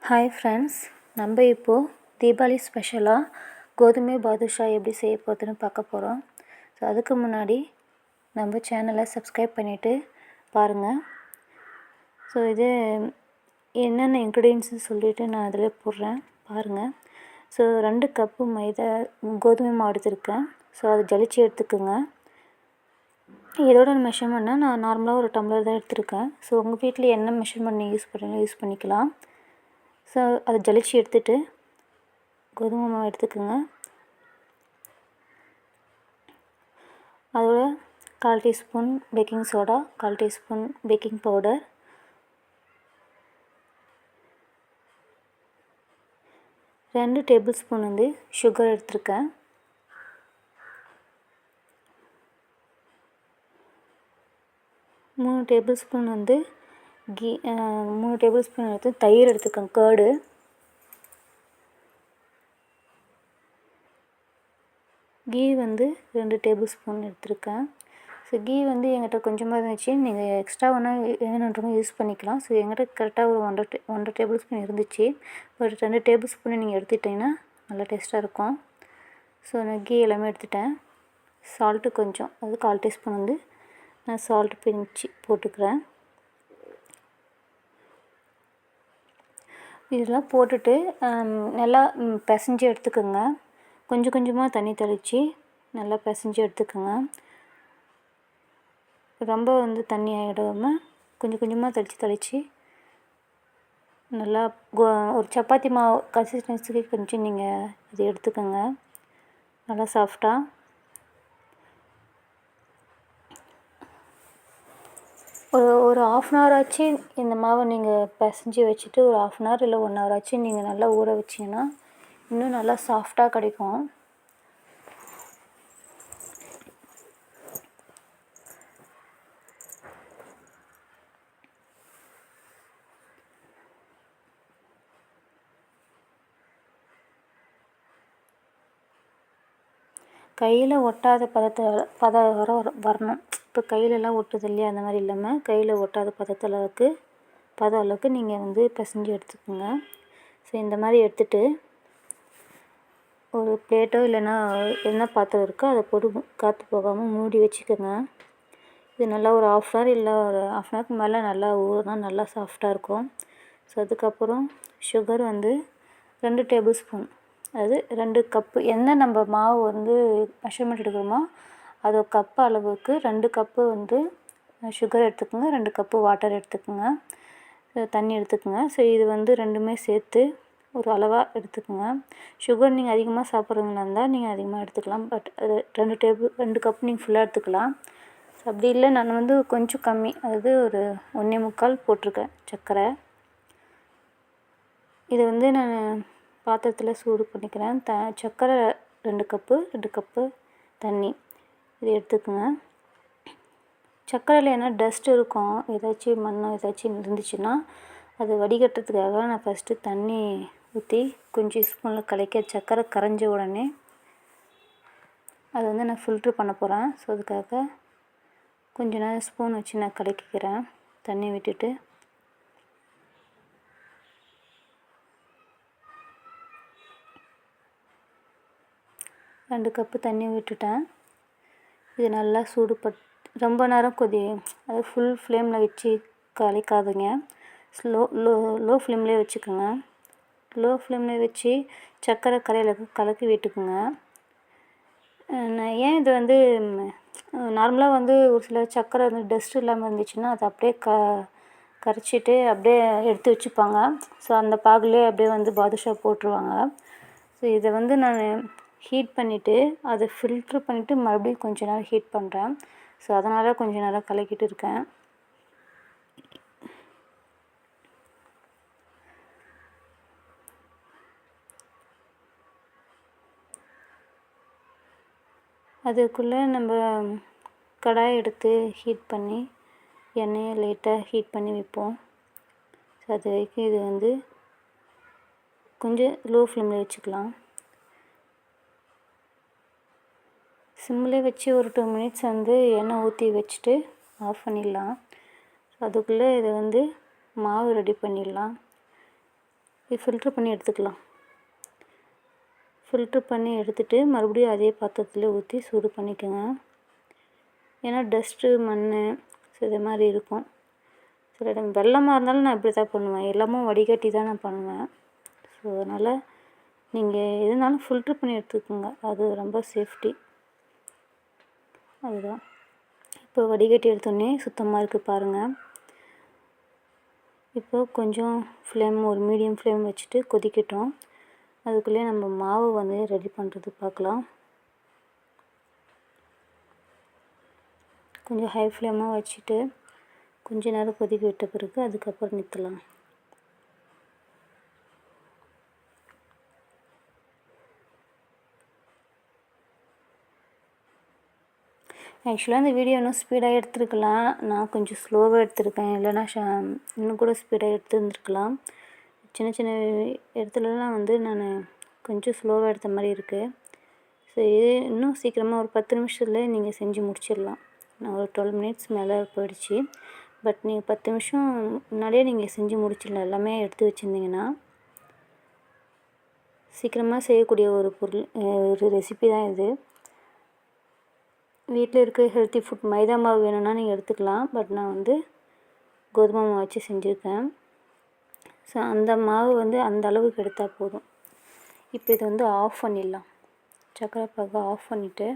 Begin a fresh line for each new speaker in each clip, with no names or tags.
Hi friends, நம்ம இப்போது தீபாவளி ஸ்பெஷலாக கோதுமை பாதுஷா எப்படி செய்ய போகுதுன்னு பார்க்க போகிறோம். ஸோ அதுக்கு முன்னாடி நம்ம சேனலை சப்ஸ்கிரைப் பண்ணிவிட்டு பாருங்கள். ஸோ இது என்னென்ன இன்க்ரீடியன்ட்ஸ்னு சொல்லிவிட்டு நான் அதில் போடுறேன் பாருங்கள். ஸோ 2 கப்பு கோதுமை மாவு எடுத்துருக்கேன். ஸோ அதை ஜலிச்சு எடுத்துக்கோங்க. இதோட மெஷர்மெண்ட்னா நான் நார்மலாக ஒரு டம்ளர் தான் எடுத்திருக்கேன். ஸோ உங்கள் வீட்டில் என்ன மெஷர்மெண்ட் நீங்கள் யூஸ் பண்ணிக்கலாம். ஸோ அதை ஜலிச்சு எடுத்துகிட்டு கோதுமை மாவு எடுத்துக்கோங்க. அதோட 1/4 teaspoon baking soda, 1/4 teaspoon baking powder, 2 table spoon sugar எடுத்துருக்கேன். மூணு table spoon ghee 3 table spoon எடுத்து தயிர் எடுத்துக்கோங்க. கர்டு கீ 2 டேபிள் ஸ்பூன் எடுத்துருக்கேன். ஸோ கீ என்கிட்ட கொஞ்சமாக இருந்துச்சு. நீங்கள் எக்ஸ்ட்ரா வேணுன்றவங்க யூஸ் பண்ணிக்கலாம். ஸோ என்கிட்ட கரெக்டாக ஒரு 1.5 டேபிள் ஸ்பூன் இருந்துச்சு. ஒரு 2 டேபிள் ஸ்பூனை நீங்கள் எடுத்துக்கிட்டிங்கன்னா நல்லா டேஸ்ட்டாக இருக்கும். ஸோ நான் கீ எல்லாமே எடுத்துட்டேன். சால்ட்டு கொஞ்சம், அது 1/4 டீஸ்பூன் நான் சால்ட்டு பிரித்து போட்டுக்கிறேன். இதெல்லாம் போட்டுட்டு நல்லா பிசைஞ்சு எடுத்துக்கோங்க. கொஞ்சம் கொஞ்சமாக தண்ணி தெளித்து நல்லா பிசைஞ்சு எடுத்துக்கோங்க. ரொம்ப தண்ணி ஆகிடாமல் கொஞ்சம் கொஞ்சமாக தெளித்து நல்லா ஒரு சப்பாத்தி மாவு கன்சிஸ்டன்சிக்கு கொஞ்சம் நீங்கள் அது எடுத்துக்கோங்க. நல்லா சாஃப்டாக ஒரு 1/2 அன் ஹவர் ஆச்சு இந்த மாவை நீங்கள் பிசைஞ்சு வச்சுட்டு ஒரு 1/2 அன் ஹவர் இல்லை 1 ஹவர் ஆச்சு நீங்கள் நல்லா ஊற வச்சிங்கன்னா இன்னும் நல்லா சாஃப்டாக கிடைக்கும். கையில் ஒட்டாத பதம் வரணும். இப்போ கையிலலாம் ஒட்டுது இல்லையா, அந்த மாதிரி இல்லாமல் கையில் ஒட்டாத பதம் அளவுக்கு நீங்கள் பிசைஞ்சு எடுத்துக்கோங்க. ஸோ இந்த மாதிரி எடுத்துகிட்டு ஒரு பிளேட்டோ இல்லைன்னா என்ன பாத்திரம் இருக்கோ அதை போட்டு காற்று போகாமல் மூடி வச்சுக்கோங்க. இது நல்லா ஒரு 1/2 ஹவர் இல்லை ஒரு 1/2 அன் ஹவருக்கு மேலே நல்லா ஊறினா நல்லா சாஃப்டாக இருக்கும். ஸோ அதுக்கப்புறம் சுகர் 2 டேபிள் ஸ்பூன், அதாவது 2 கப்பு என்ன நம்ம மாவு மெஷர்மெண்ட் எடுக்கிறோமோ அது கப்பு அளவுக்கு 2 கப்பு சுகர் எடுத்துக்கோங்க. 2 கப்பு வாட்டர் எடுத்துக்கோங்க, தண்ணி எடுத்துக்கோங்க. ஸோ இது ரெண்டுமே சேர்த்து ஒரு அளவாக எடுத்துக்கோங்க. சுகர் நீங்கள் அதிகமாக சாப்பிட்றவங்களா இருந்தால் நீங்கள் அதிகமாக எடுத்துக்கலாம். பட் அது 2 கப் நீங்கள் ஃபுல்லாக எடுத்துக்கலாம். அப்படி இல்லை, நான் கொஞ்சம் கம்மி, அதாவது ஒரு 1.25 போட்டிருக்கேன் சர்க்கரை. இதை நான் பாத்திரத்தில் சூடு பண்ணிக்கிறேன். சர்க்கரை 2 கப்பு தண்ணி இது எடுத்துக்கோங்க. சர்க்கரையில் என்ன டஸ்ட் இருக்கும், ஏதாச்சும் மண்ணோ ஏதாச்சும் இருந்துச்சுன்னா அது வடிகட்டுறதுக்காக நான் ஃபஸ்ட்டு தண்ணி ஊற்றி கொஞ்சம் ஸ்பூனில் கலக்க சர்க்கரை கரைஞ்ச உடனே அதை நான் ஃபில்ட்ரு பண்ண போகிறேன். ஸோ அதுக்காக கொஞ்ச நேரம் ஸ்பூன் வச்சு நான் கலக்கிக்கிறேன். தண்ணி விட்டுட்டு ரெண்டு கப்பு தண்ணி விட்டுட்டேன். இது நல்லா ரொம்ப நேரம் அது ஃபுல் ஃப்ளேமில் வச்சு கலக்காதுங்க. லோ ஃப்ளேம்லேயே வச்சுக்கோங்க. லோ ஃப்ளேம்லேயே வச்சு சர்க்கரை கலக்கி விட்டுக்குங்க. நான் ஏன் இது நார்மலாக ஒரு சில சர்க்கரை டஸ்ட் இல்லாமல் இருந்துச்சுன்னா அதை அப்படியே கரைச்சிட்டு அப்படியே எடுத்து வச்சுப்பாங்க. ஸோ அந்த பாகுலேயே அப்படியே பாதுஷா போட்டுருவாங்க. ஸோ இதை நான் ஹீட் பண்ணிவிட்டு அதை ஃபில்ட்ரு பண்ணிவிட்டு மறுபடியும் கொஞ்சம் நேரம் ஹீட் பண்ணுறேன். ஸோ அதனால் கொஞ்சம் நேரம் கலக்கிட்டு இருக்கேன். அதுக்குள்ளே நம்ம கடாய் எடுத்து ஹீட் பண்ணி எண்ணெயை லைட்டாக ஹீட் பண்ணி வைப்போம். ஸோ அது வரைக்கும் இது கொஞ்சம் லோ ஃப்ளேமில் வச்சுக்கலாம். சிம்மில் வச்சு ஒரு 2 மினிட்ஸ் எண்ணெய் ஊற்றி வச்சுட்டு ஆஃப் பண்ணிடலாம். அதுக்குள்ளே இதை மாவு ரெடி பண்ணிடலாம். இது ஃபில்ட்ரு பண்ணி எடுத்துக்கலாம். ஃபில்ட்ரு பண்ணி எடுத்துகிட்டு மறுபடியும் அதே பாத்திரத்தில் ஊற்றி சூடு பண்ணிக்கோங்க. ஏன்னா டஸ்ட்டு, மண் இது மாதிரி இருக்கும். சில டைம் வெள்ளமாக இருந்தாலும் நான் இப்படி தான் பண்ணுவேன். எல்லாமும் வடிகட்டி தான் நான் பண்ணுவேன். ஸோ அதனால் நீங்கள் எதுனாலும் ஃபில்ட்ரு பண்ணி எடுத்துக்கோங்க. அது ரொம்ப சேஃப்டி. அதுதான். இப்போ வடிகட்டி எடுத்தோடனே சுத்தமாக இருக்குது பாருங்கள். இப்போ கொஞ்சம் ஃப்ளேம் ஒரு மீடியம் ஃப்ளேம் வச்சுட்டு கொதிக்கட்டும். அதுக்குள்ளே நம்ம மாவு வந்து ரெடி பண்ணுறது பார்க்கலாம். கொஞ்சம் ஹை ஃப்ளேமாக வச்சுட்டு கொஞ்ச நேரம் கொதிக்க விட்ட பிறகு அதுக்கப்புறம் நிறுத்தலாம். ஆக்சுவலாக இந்த வீடியோ இன்னும் ஸ்பீடாக எடுத்துருக்கலாம். நான் கொஞ்சம் ஸ்லோவாக எடுத்திருக்கேன். இல்லைனா இன்னும் கூட ஸ்பீடாக எடுத்துருந்துருக்கலாம். சின்ன சின்ன இடத்துலலாம் வந்து நான் கொஞ்சம் ஸ்லோவாக எடுத்த மாதிரி இருக்குது. ஸோ இது இன்னும் சீக்கிரமாக ஒரு 10 நிமிஷத்தில் நீங்கள் செஞ்சு முடிச்சிடலாம். நான் ஒரு 12 மினிட்ஸ் மேலே போயிடுச்சு. பட் நீங்கள் 10 நிமிஷம் முன்னாடியே நீங்கள் செஞ்சு முடிச்சிடலாம். எல்லாமே எடுத்து வச்சுருந்தீங்கன்னா சீக்கிரமாக செய்யக்கூடிய ஒரு ரெசிபி தான் இது. வீட்டில் இருக்க ஹெல்த்தி ஃபுட் மைதா மாவு வேணும்னா நீங்கள் எடுத்துக்கலாம். பட் நான் வந்து கோதுமை மாவு வச்சு செஞ்சுருக்கேன். ஸோ அந்த மாவு வந்து அந்த அளவுக்கு எடுத்தால் போதும். இப்போ இதை வந்து ஆஃப் பண்ணிடலாம். சர்க்கரை பாகை ஆஃப் பண்ணிவிட்டு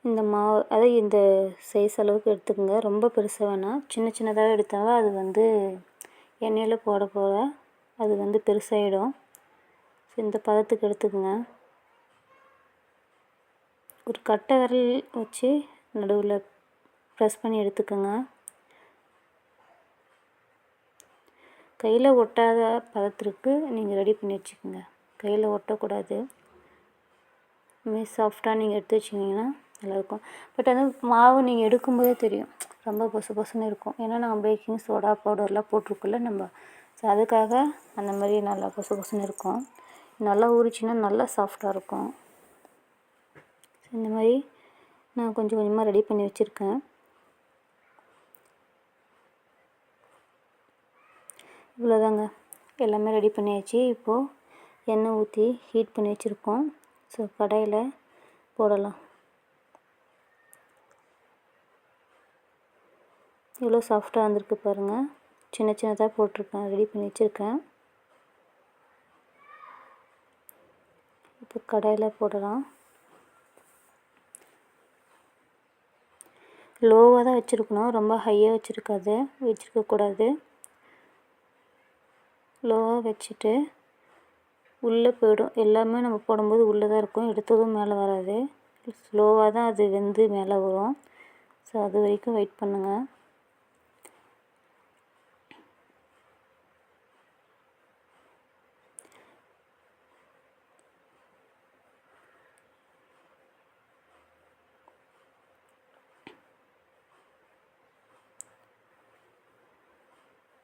இந்த மாவு இந்த சைஸ் அளவுக்கு எடுத்துக்கோங்க. ரொம்ப பெருசாக வேணாம். சின்ன சின்னதாக எடுத்தால் அது வந்து எண்ணெயில் போட போட அது வந்து பெருசாகிடும். ஸோ இந்த பதத்துக்கு எடுத்துக்கோங்க. ஒரு கட்டை விரல் வச்சு நடுவில் ப்ரெஸ் பண்ணி எடுத்துக்கோங்க. கையில் ஒட்டாத பதத்திற்கு நீங்கள் ரெடி பண்ணி வச்சுக்கோங்க. கையில் ஒட்டக்கூடாது. இதுமாதிரி சாஃப்டாக நீங்கள் எடுத்து வச்சிங்கன்னா நல்லாயிருக்கும். பட் அது மாவு நீங்கள் எடுக்கும்போதே தெரியும், ரொம்ப பொசு பொசுன்னு இருக்கும். ஏன்னா நம்ம பேக்கிங் சோடா பவுடர்லாம் போட்டிருக்குள்ள நம்ம. ஸோ அதுக்காக அந்த மாதிரி நல்லா பொசு பொசுன்னு இருக்கும். நல்லா ஊறிச்சின்னா நல்லா சாஃப்டாக இருக்கும். இந்த மாதிரி நான் கொஞ்சம் கொஞ்சமாக ரெடி பண்ணி வச்சுருக்கேன். இவ்வளோதாங்க, எல்லாமே ரெடி பண்ணியாச்சு. இப்போது எண்ணெய் ஊற்றி ஹீட் பண்ணி வச்சுருக்கோம். ஸோ கடாயில் போடலாம். எவ்வளோ சாஃப்டாக வந்திருக்கு பாருங்கள். சின்ன சின்னதாக போட்டிருக்கேன், ரெடி பண்ணி வச்சுருக்கேன். இப்போ கடாயில் போடலாம். லோவாக தான் வச்சுருக்கணும், ரொம்ப ஹையாக வச்சுருக்கக்கூடாது. லோவாக வச்சுட்டு உள்ளே போய்டும். எல்லாமே நம்ம போடும்போது உள்ளே தான் இருக்கும், எடுத்ததும் மேலே வராது. ஸ்லோவாக தான் அது வெந்து மேலே வரும். ஸோ அது வரைக்கும் வெயிட் பண்ணுங்கள்.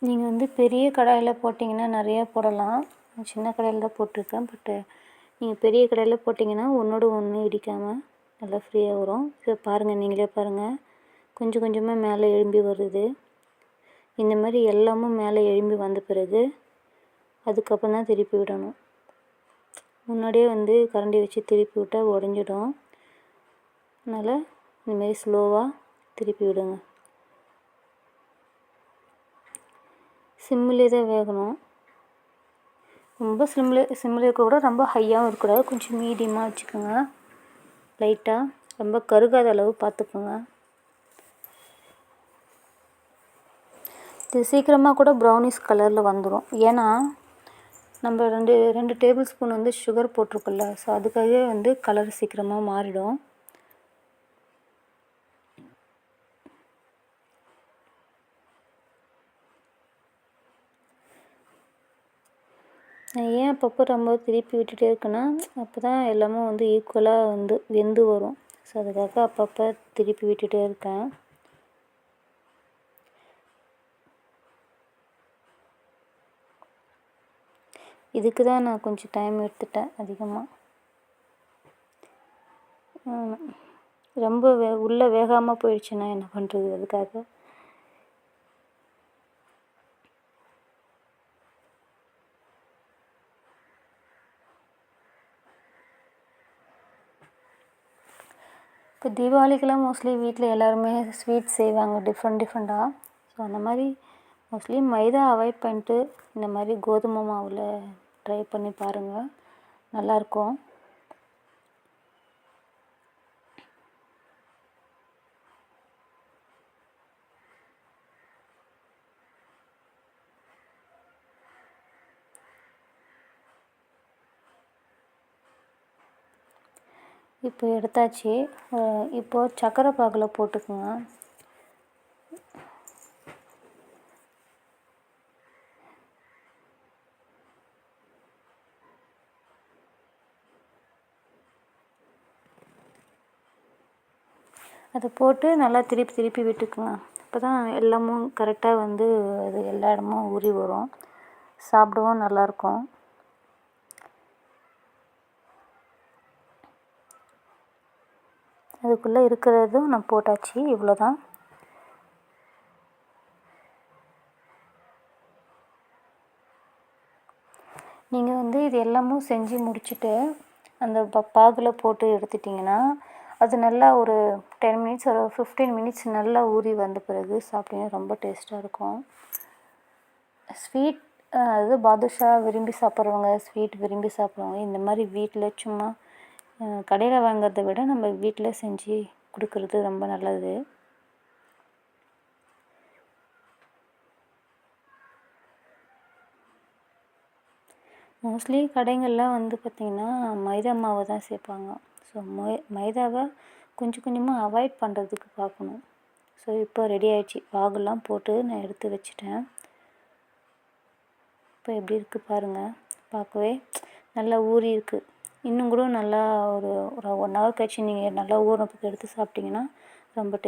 நீங்கள் வந்து பெரிய கடாயில் போட்டிங்கன்னா நிறையா போடலாம். சின்ன கடாயில் தான் போட்டிருக்கேன். பட்டு நீங்கள் பெரிய கடாயில் போட்டிங்கன்னா ஒன்றோடு ஒன்று இடிக்காமல் நல்லா ஃப்ரீயாக வரும். இதை பாருங்கள், நீங்களே பாருங்கள், கொஞ்சம் கொஞ்சமாக மேலே எழும்பி வருது. இந்த மாதிரி எல்லாமும் மேலே எழும்பி வந்த பிறகு அதுக்கப்புறம் தான் திருப்பி விடணும். முன்னாடியே வந்து கரண்டி வச்சு திருப்பி விட்டால் உடஞ்சிடும். அதனால் இந்தமாரி ஸ்லோவாக திருப்பி விடுங்க. சிம்மிலே தான் வேகணும். ரொம்ப சிம்மில் இருக்கக்கூட, ரொம்ப ஹையாகவும் இருக்கக்கூடாது. கொஞ்சம் மீடியமாக வச்சுக்கோங்க. லைட்டாக ரொம்ப கருகாத அளவு பார்த்துக்கோங்க. இது சீக்கிரமாக கூட ப்ரௌனிஷ் கலரில் வந்துடும். ஏன்னா நம்ம ரெண்டு டேபிள் ஸ்பூன் வந்து சுகர் போட்டிருக்கோம்ல. ஸோ அதுக்காகவே வந்து கலர் சீக்கிரமாக மாறிடும். நான் ஏன் அப்பப்போ ரொம்ப திருப்பி விட்டுட்டே இருக்கேன்னா, அப்போ தான் எல்லாமே வந்து ஈக்குவலாக வந்து வெந்து வரும். ஸோ அதுக்காக அப்பப்போ திருப்பி விட்டுட்டே இருக்கேன். இதுக்கு தான் நான் கொஞ்சம் டைம் எடுத்துட்டேன் அதிகமாக. ரொம்ப உள்ளே வேகாமல் போயிடுச்சுன்னா என்ன பண்ணுறது? அதுக்காக இப்போ தீபாவளிக்கெல்லாம் மோஸ்ட்லி வீட்டில் எல்லாருமே ஸ்வீட் செய்வாங்க டிஃப்ரெண்ட்டாக. ஸோ அந்த மாதிரி மோஸ்ட்லி மைதா அவாய்ட் பண்ணிட்டு இந்த மாதிரி கோதுமை மாவில் ட்ரை பண்ணி பாருங்கள், நல்லாயிருக்கும். இப்போ எடுத்தாச்சு. இப்போது சர்க்கரை பாகில் போட்டுக்குங்க. அதை போட்டு நல்லா திருப்பி விட்டுக்குங்க. அப்போ தான் எல்லாமும் கரெக்டாக வந்து அது எல்லா இடமும் ஊறி வரும், சாப்பிடவும் நல்லாயிருக்கும். அதுக்குள்ளே இருக்கிறதும் நான் போட்டாச்சு, இவ்வளோ தான். நீங்கள் வந்து இது எல்லாமும் செஞ்சு முடிச்சுட்டு அந்த பாகில் போட்டு எடுத்துட்டிங்கன்னா அது நல்லா ஒரு 10 மினிட்ஸ் ஒரு 15 மினிட்ஸ் நல்லா ஊறி வந்த பிறகு சாப்பிட்டீங்கன்னா ரொம்ப டேஸ்ட்டாக இருக்கும். ஸ்வீட் அது பாதுஷா விரும்பி சாப்பிட்றவங்க, ஸ்வீட் விரும்பி சாப்பிட்றவங்க இந்த மாதிரி வீட்டில் சும்மா கடையில் வாங்குறத விட நம்ம வீட்டில் செஞ்சு கொடுக்குறது ரொம்ப நல்லது. மோஸ்ட்லி கடைங்களில் வந்து பார்த்திங்கன்னா மைதா மாவு தான் சேர்ப்பாங்க. ஸோ மைதாவை கொஞ்சமாக அவாய்ட் பண்ணுறதுக்கு பார்க்கணும். ஸோ இப்போ ரெடி ஆகிடுச்சி, பாகுலாம் போட்டு நான் எடுத்து வச்சிட்டேன். இப்போ எப்படி இருக்குது பாருங்கள், பார்க்கவே நல்லா ஊறி இருக்குது. இன்னும் கூட நல்லா ஒரு 1 ஹவர் கழிச்சு நீங்கள் நல்லா ஊறினதுக்கு எடுத்து சாப்பிட்டிங்கன்னா ரொம்ப